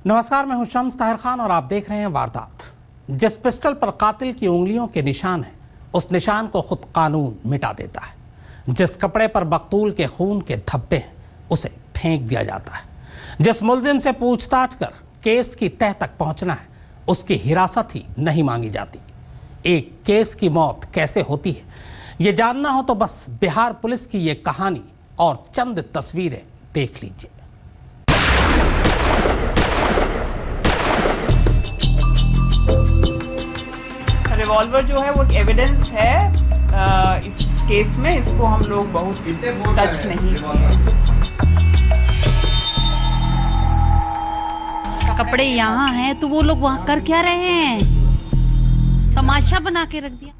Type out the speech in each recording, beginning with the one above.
नमस्कार, मैं हूं शम्स ताहिर खान और आप देख रहे हैं वारदात। जिस पिस्टल पर कातिल की उंगलियों के निशान हैं, उस निशान को खुद कानून मिटा देता है। जिस कपड़े पर मकतूल के खून के धब्बे हैं, उसे फेंक दिया जाता है। जिस मुलजिम से पूछताछ कर केस की तह तक पहुंचना है, उसकी हिरासत ही नहीं मांगी जाती। एक केस की मौत कैसे होती है, ये जानना हो तो बस बिहार पुलिस की ये कहानी और चंद तस्वीरें देख लीजिए। रिवॉल्वर जो है वो एक एविडेंस है इस केस में, इसको हम लोग बहुत टच नहीं किए। कपड़े यहाँ हैं तो वो लोग वहाँ कर क्या रहे हैं? तमाशा बना के रख दिया।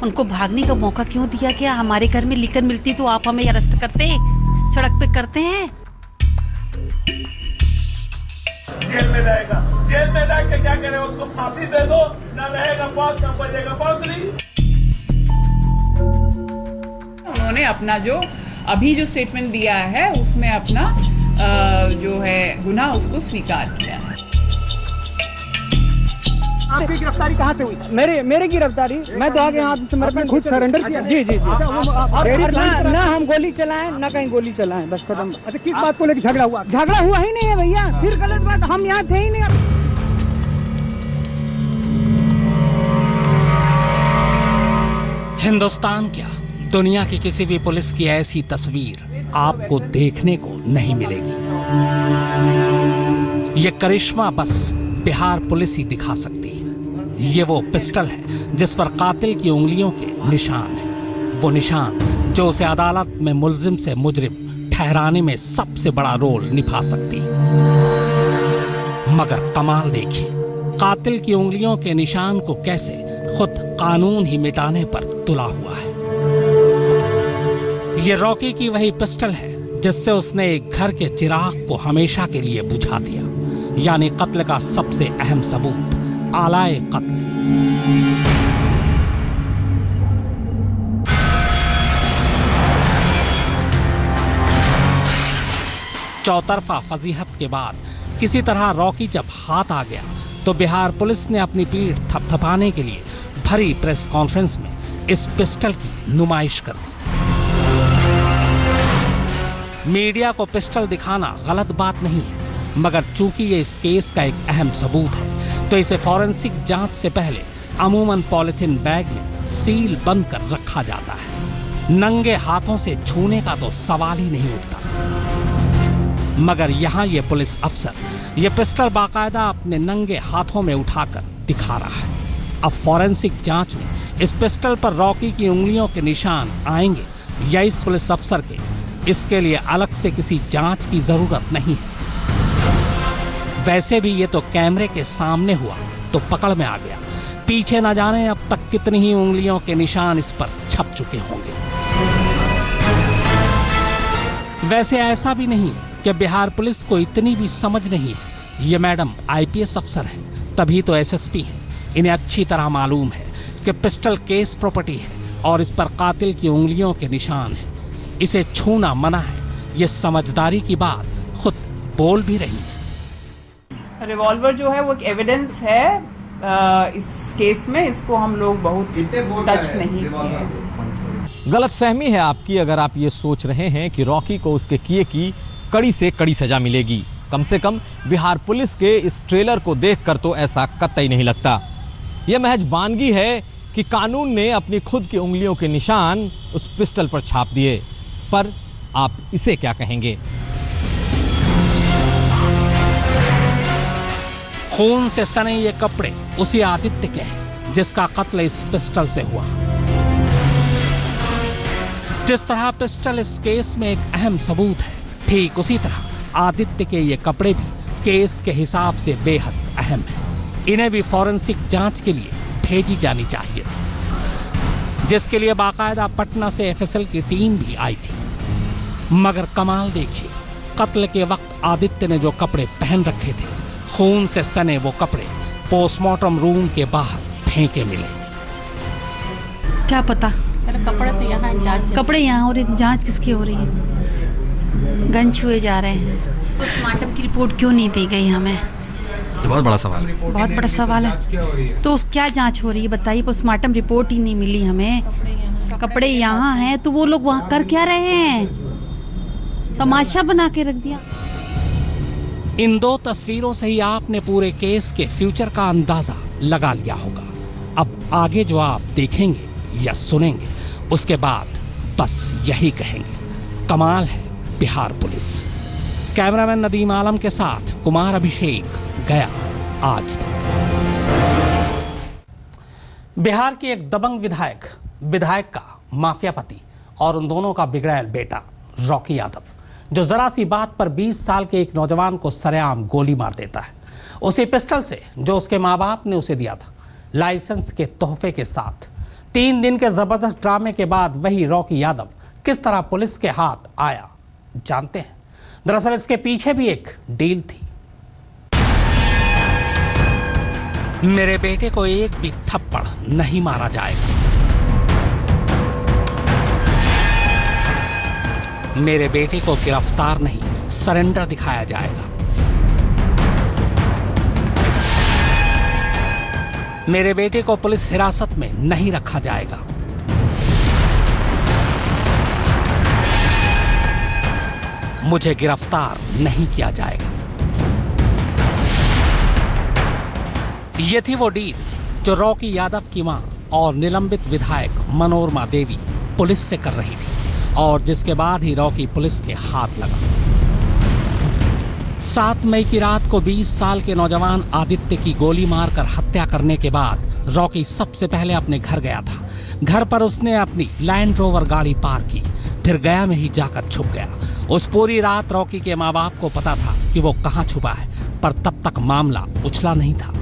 उनको भागने का मौका क्यों दिया गया? हमारे घर में लिकर मिलती तो आप हमें अरेस्ट करते, सड़क पे करते हैं। जेल में जाएगा, जेल में जाके क्या करे, उसको फांसी दे दो, ना रहेगा पास ना बजेगा बांसुरी। उन्होंने अपना जो अभी जो स्टेटमेंट दिया है उसमें अपना जो है गुनाह उसको स्वीकार किया है। आपकी गिरफ्तारी कहाँ से हुई? मेरी गिरफ्तारी मैं तो आगे आत्मसमर्पण खुद सरेंडर किया। जी ना हम गोली चलाएं ना कहीं गोली चलाएं, बस खत्म। अच्छा, किस बात को लेकर झगड़ा हुआ? झगड़ा हुआ ही नहीं है भैया, फिर गलत बात, हम यहाँ थे ही नहीं। हिंदुस्तान क्या, दुनिया की किसी भी पुलिस की ऐसी तस्वीर आपको देखने को नहीं मिलेगी। ये करिश्मा बस बिहार पुलिस ही दिखा सकती है। ये वो पिस्टल है जिस पर कातिल की उंगलियों के निशान हैं। वो निशान जो उसे अदालत में मुल्जिम से मुजरिम ठहराने में सबसे बड़ा रोल निभा सकती है। मगर कमाल देखिए, कातिल की उंगलियों के निशान को कैसे खुद कानून ही मिटाने पर तुला हुआ है। ये रॉकी की वही पिस्टल है जिससे उसने एक घर के चिराग को हमेशा के लिए बुझा दिया, यानी कत्ल का सबसे अहम सबूत, आलाए कत्ल। चौतरफा फजीहत के बाद किसी तरह रॉकी जब हाथ आ गया तो बिहार पुलिस ने अपनी पीठ थपथपाने के लिए भरी प्रेस कॉन्फ्रेंस में इस पिस्टल की नुमाइश कर दी। मीडिया को पिस्टल दिखाना गलत बात नहीं है, मगर चूंकि ये इस केस का एक अहम सबूत है तो इसे फॉरेंसिक जांच से पहले अमूमन पॉलिथीन बैग में सील बंद कर रखा जाता है। नंगे हाथों से छूने का तो सवाल ही नहीं उठता। मगर यहाँ ये पुलिस अफसर ये पिस्टल बाकायदा अपने नंगे हाथों में उठाकर दिखा रहा है। अब फॉरेंसिक जांच में इस पिस्टल पर रॉकी की उंगलियों के निशान आएंगे या इस पुलिस अफसर के, इसके लिए अलग से किसी जांच की जरूरत नहीं है। वैसे भी ये तो कैमरे के सामने हुआ तो पकड़ में आ गया। पीछे न जाने अब तक कितनी ही उंगलियों के निशान इस पर छप चुके होंगे। वैसे ऐसा भी नहीं कि बिहार पुलिस को इतनी भी समझ नहीं है। ये मैडम आईपीएस अफसर है, तभी तो एसएसपी है। इन्हें अच्छी तरह मालूम है कि पिस्टल केस प्रॉपर्टी है और इस पर कातिल की उंगलियों के निशान है। इसे छूना मना है। ये समझदारी की बात खुद बोल भी रही है। रिवॉल्वर जो है वो एक एविडेंस है इस केस में, इसको हम लोग बहुत टच नहीं किए। गलतफहमी है आपकी अगर आप ये सोच रहे हैं कि रॉकी को उसके किए की कड़ी से कड़ी सजा मिलेगी। कम से कम बिहार पुलिस के इस ट्रेलर को देखकर तो ऐसा कतई नहीं लगता। यह महज वानगी है कि कानून ने अपनी खुद की उंगलियों के निशान उस पिस्टल पर छाप दिए। पर आप इसे क्या कहेंगे? खून से सने ये कपड़े उसी आदित्य के हैं जिसका कत्ल इस पिस्टल से हुआ। जिस तरह पिस्टल इस केस में एक अहम सबूत है, ठीक उसी तरह आदित्य के ये कपड़े भी केस के हिसाब से बेहद अहम हैं। इन्हें भी फॉरेंसिक जांच के लिए भेजी जानी चाहिए थी, जिसके लिए बाकायदा पटना से एफएसएल की टीम भी आई थी। मगर कमाल देखिए, कत्ल के वक्त आदित्य ने जो कपड़े पहन रखे थे, खून से सने वो कपड़े पोस्टमार्टम रूम के बाहर फेंके मिले। क्या पता, कपड़े तो यहाँ जांच, कपड़े यहाँ हो रही, जांच किसकी हो रही है? गन छुए जा रहे हैं। पोस्टमार्टम की रिपोर्ट क्यों नहीं दी गई हमें? ये बहुत बड़ा सवाल है। बहुत बड़ा सवाल है। तो क्या जांच हो रही है बताइए? पोस्टमार्टम रिपोर्ट ही नहीं मिली हमें। कपड़े यहाँ हैं तो वो लोग वहाँ कर क्या रहे हैं? तमाशा बना के रख दिया। इन दो तस्वीरों से ही आपने पूरे केस के फ्यूचर का अंदाजा लगा लिया होगा। अब आगे जो आप देखेंगे या सुनेंगे उसके बाद बस यही कहेंगे, कमाल है बिहार पुलिस। कैमरामैन नदीम आलम के साथ कुमार अभिषेक, गया आज तक। बिहार की एक दबंग विधायक का माफियापति और उन दोनों का बिगड़ैल बेटा रॉकी यादव, जो जरा सी बात पर 20 साल के एक नौजवान को सरेआम गोली मार देता है, उसी पिस्टल से जो उसके माँ बाप ने उसे दिया था, लाइसेंस के तोहफे के साथ। 3 दिन के जबरदस्त ड्रामे के बाद वही रॉकी यादव किस तरह पुलिस के हाथ आया, जानते हैं। दरअसल इसके पीछे भी एक डील थी। मेरे बेटे को एक भी थप्पड़ नहीं मारा जाएगा, मेरे बेटे को गिरफ्तार नहीं सरेंडर दिखाया जाएगा, मेरे बेटे को पुलिस हिरासत में नहीं रखा जाएगा, मुझे गिरफ्तार नहीं किया जाएगा। ये थी वो डील जो रॉकी यादव की मां और निलंबित विधायक मनोरमा देवी पुलिस से कर रही थी, और जिसके बाद ही रॉकी पुलिस के हाथ लगा। 7 मई की रात को 20 साल के नौजवान आदित्य की गोली मारकर हत्या करने के बाद रॉकी सबसे पहले अपने घर गया था। घर पर उसने अपनी लैंड रोवर गाड़ी पार्क की, फिर गया में ही जाकर छुप गया। उस पूरी रात रॉकी के माँ बाप को पता था कि वो कहाँ छुपा है, पर तब तक मामला उछला नहीं था।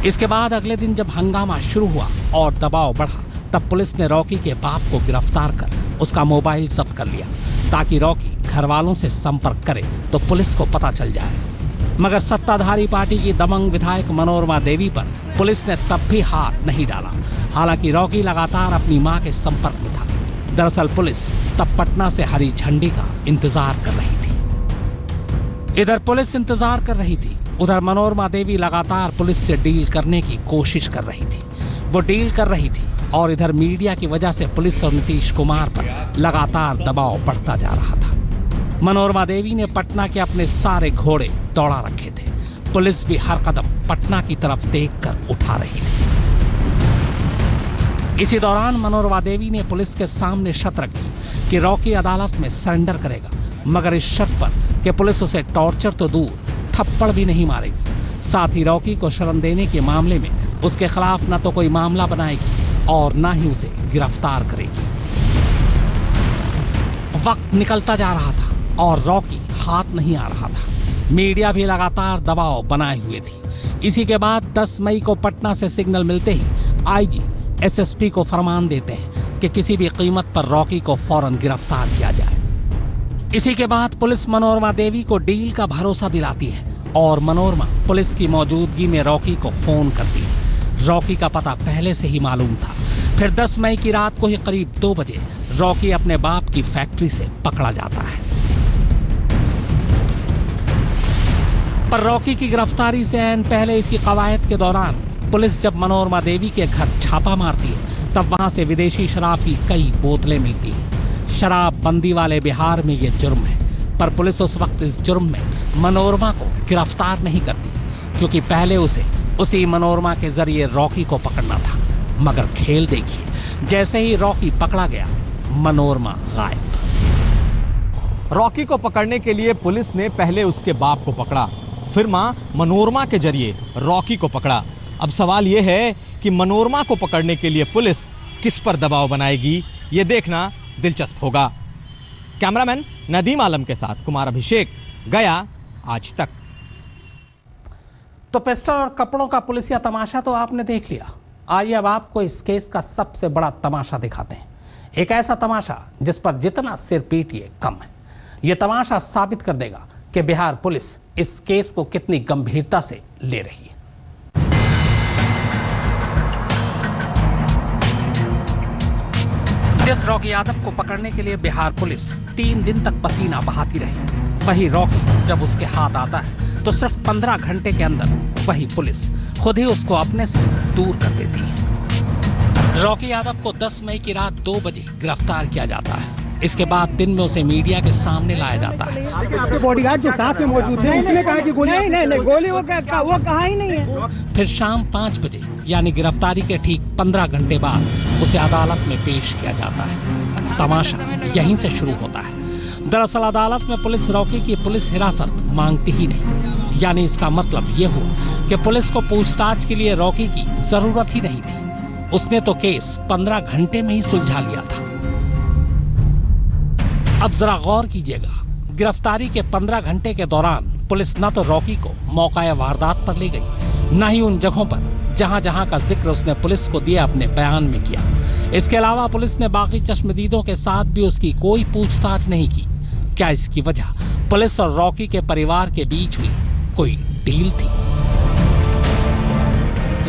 इसके बाद अगले दिन जब हंगामा शुरू हुआ और दबाव बढ़ा, तब पुलिस ने रॉकी के बाप को गिरफ्तार कर उसका मोबाइल जब्त कर लिया, ताकि रॉकी घर वालों से संपर्क करे तो पुलिस को पता चल जाए। मगर सत्ताधारी पार्टी की दबंग विधायक मनोरमा देवी पर पुलिस ने तब भी हाथ नहीं डाला, हालांकि रॉकी लगातार अपनी मां के संपर्क में था। दरअसल पुलिस तब पटना से हरी झंडी का इंतजार कर रही थी। इधर पुलिस इंतजार कर रही थी, उधर मनोरमा देवी लगातार पुलिस से डील करने की कोशिश कर रही थी। वो डील कर रही थी और इधर मीडिया की वजह से पुलिस और नीतीश कुमार पर लगातार दबाव बढ़ता जा रहा था। मनोरमा देवी ने पटना के अपने सारे घोड़े दौड़ा रखे थे। पुलिस भी हर कदम पटना की तरफ देखकर उठा रही थी। इसी दौरान मनोरमा देवी ने पुलिस के सामने शर्त रखी कि रॉकी अदालत में सरेंडर करेगा, मगर इस शर्त पर कि पुलिस उसे टॉर्चर तो दूर थप्पड़ भी नहीं मारेगी। साथ ही रॉकी को शरण देने के मामले में उसके खिलाफ न तो कोई मामला बनाएगी और न ही उसे गिरफ्तार करेगी। वक्त निकलता जा रहा था और रॉकी हाथ नहीं आ रहा था। मीडिया भी लगातार दबाव बनाए हुए थी। इसी के बाद 10 मई को पटना से सिग्नल मिलते ही आईजी एसएसपी को फरमान देते हैं कि किसी भी कीमत पर रॉकी को फौरन गिरफ्तार किया जाए। इसी के बाद पुलिस मनोरमा देवी को डील का भरोसा दिलाती है और मनोरमा पुलिस की मौजूदगी में रॉकी को फोन करती है। रॉकी का पता पहले से ही मालूम था। फिर 10 मई की रात को ही करीब 2 बजे रॉकी अपने बाप की फैक्ट्री से पकड़ा जाता है। पर रॉकी की गिरफ्तारी से ऐन पहले इसी कवायद के दौरान पुलिस जब मनोरमा देवी के घर छापा मारती है, तब वहां से विदेशी शराब की कई बोतलें मिलती हैं। शराब बंदी वाले बिहार में ये जुर्म है, पर पुलिस उस वक्त इस जुर्म में मनोरमा को गिरफ्तार नहीं करती, क्योंकि पहले उसे उसी मनोरमा के जरिए रॉकी को पकड़ना था। मगर खेल देखिए, जैसे ही रॉकी पकड़ा गया, मनोरमा गायब। रॉकी को पकड़ने के लिए पुलिस ने पहले उसके बाप को पकड़ा, फिर मां मनोरमा के जरिए रॉकी को पकड़ा। अब सवाल यह है कि मनोरमा को पकड़ने के लिए पुलिस किस पर दबाव बनाएगी, ये देखना दिलचस्प होगा। कैमरामैन नदीम आलम के साथ कुमार अभिषेक, गया आज तक। तो पिस्टल और कपड़ों का पुलिसिया तमाशा तो आपने देख लिया। आइए अब आपको इस केस का सबसे बड़ा तमाशा दिखाते हैं। एक ऐसा तमाशा जिस पर जितना सिर पीटिए कम है। यह तमाशा साबित कर देगा कि बिहार पुलिस इस केस को कितनी गंभीरता से ले रही है। जिस रॉकी यादव को पकड़ने के लिए बिहार पुलिस 3 दिन तक पसीना बहाती रही, वही रॉकी जब उसके हाथ आता है तो सिर्फ 15 घंटे के अंदर वही पुलिस खुद ही उसको अपने से दूर कर देती है। रॉकी यादव को 10 मई की रात 2 बजे गिरफ्तार किया जाता है। इसके बाद दिन में उसे मीडिया के सामने लाया जाता है। आपके बॉडीगार्ड जो साथ में मौजूद थे उसने कहा कि गोली नहीं गोली वो कहा ही नहीं है। फिर शाम 5 बजे यानी गिरफ्तारी के ठीक 15 घंटे बाद उसे अदालत में पेश किया जाता है। तमाशा यहीं से शुरू होता है। दरअसल अदालत में पुलिस रॉकी की पुलिस हिरासत मांगती ही नहीं, यानी इसका मतलब ये हुआ कि पुलिस को पूछताछ के लिए रॉकी की जरूरत ही नहीं थी। उसने तो केस 15 घंटे में ही सुलझा लिया था। अब जरा गौर कीजिएगा, गिरफ्तारी के 15 घंटे के दौरान पुलिस न तो रॉकी को मौका वारदात पर ले गई, न ही उन जगहों पर जहां जहां का जिक्र उसने पुलिस को दिया अपने बयान में किया। इसके अलावा पुलिस ने बाकी चश्मदीदों के साथ भी उसकी कोई पूछताछ नहीं की। क्या इसकी वजह पुलिस और रॉकी के परिवार के बीच हुई कोई डील थी?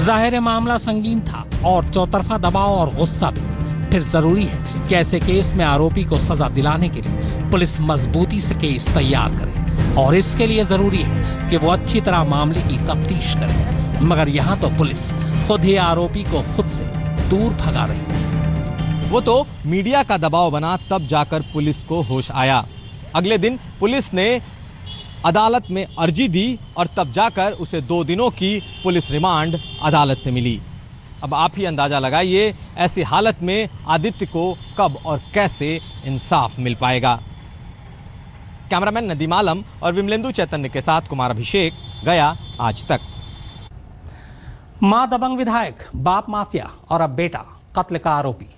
जाहिर मामला संगीन था और चौतरफा दबाव और गुस्सा भी। फिर जरूरी है कि ऐसे केस में आरोपी को सजा दिलाने के लिए पुलिस मजबूती से केस तैयार करे, और इसके लिए जरूरी है कि वो अच्छी तरह मामले की तफ्तीश करे। मगर यहाँ तो पुलिस खुद ही आरोपी को खुद से दूर भगा रही थी। वो तो मीडिया का दबाव बना, तब जाकर पुलिस को होश आया। अगले दिन पुलिस ने अदालत में अर्जी दी और तब जाकर उसे 2 दिनों की पुलिस रिमांड अदालत से मिली। अब आप ही अंदाजा लगाइए ऐसी हालत में आदित्य को कब और कैसे इंसाफ मिल पाएगा। कैमरामैन नदीम आलम और विमलेंदु चैतन्य के साथ कुमार अभिषेक, गया आज तक। मां दबंग विधायक, बाप माफिया और अब बेटा कत्ल का आरोपी,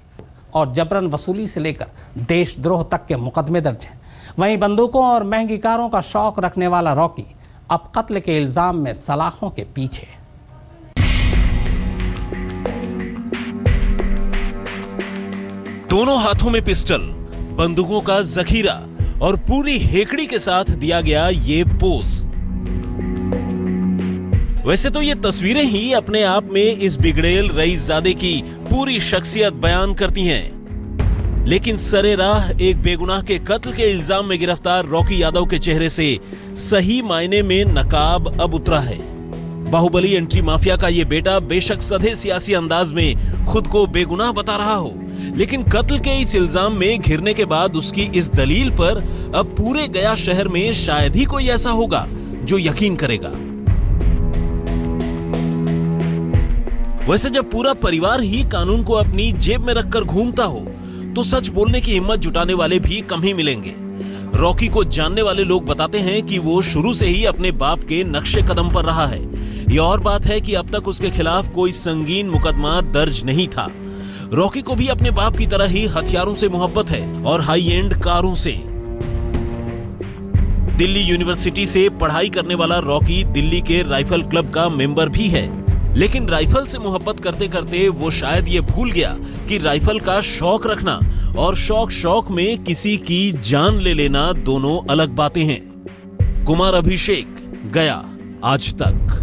और जबरन वसूली से लेकर देशद्रोह तक के मुकदमे दर्ज हैं। वहीं बंदूकों और महंगी कारों का शौक रखने वाला रॉकी अब कत्ल के इल्जाम में सलाखों के पीछे। दोनों हाथों में पिस्टल, बंदूकों का जखीरा और पूरी हेकड़ी के साथ दिया गया ये पोज। वैसे तो ये तस्वीरें ही अपने आप में इस बिगड़ेल रईसजादे की पूरी शख्सियत बयान करती हैं। लेकिन सरेराह एक बेगुनाह के कत्ल के इल्जाम में गिरफ्तार रॉकी यादव के चेहरे से सही मायने में नकाब अब उतरा है। बाहुबली एंट्री माफिया का ये बेटा बेशक सधे सियासी अंदाज में खुद को बेगुनाह बता रहा हो, लेकिन कत्ल के इस इल्जाम में घिरने के बाद उसकी इस दलील पर अब पूरे गया शहर में शायद ही कोई ऐसा होगा जो यकीन करेगा। वैसे जब पूरा परिवार ही कानून को अपनी जेब में रखकर घूमता हो तो सच बोलने की हिम्मत जुटाने वाले भी कम ही मिलेंगे। रॉकी को जानने वाले लोग बताते हैं कि वो शुरू से ही अपने बाप के नक्शे कदम पर रहा है। ये और बात है कि अब तक उसके खिलाफ कोई संगीन मुकदमा दर्ज नहीं था। रॉकी को भी अपने बाप की तरह ही हथियारों से मोहब्बत है और हाई एंड कारों से। दिल्ली यूनिवर्सिटी से पढ़ाई करने वाला रॉकी दिल्ली के राइफल क्लब का मेंबर भी है, लेकिन राइफल से मोहब्बत करते करते वो शायद ये भूल गया कि राइफल का शौक रखना और शौक में किसी की जान ले लेना दोनों अलग बातें हैं। कुमार अभिषेक, गया आज तक।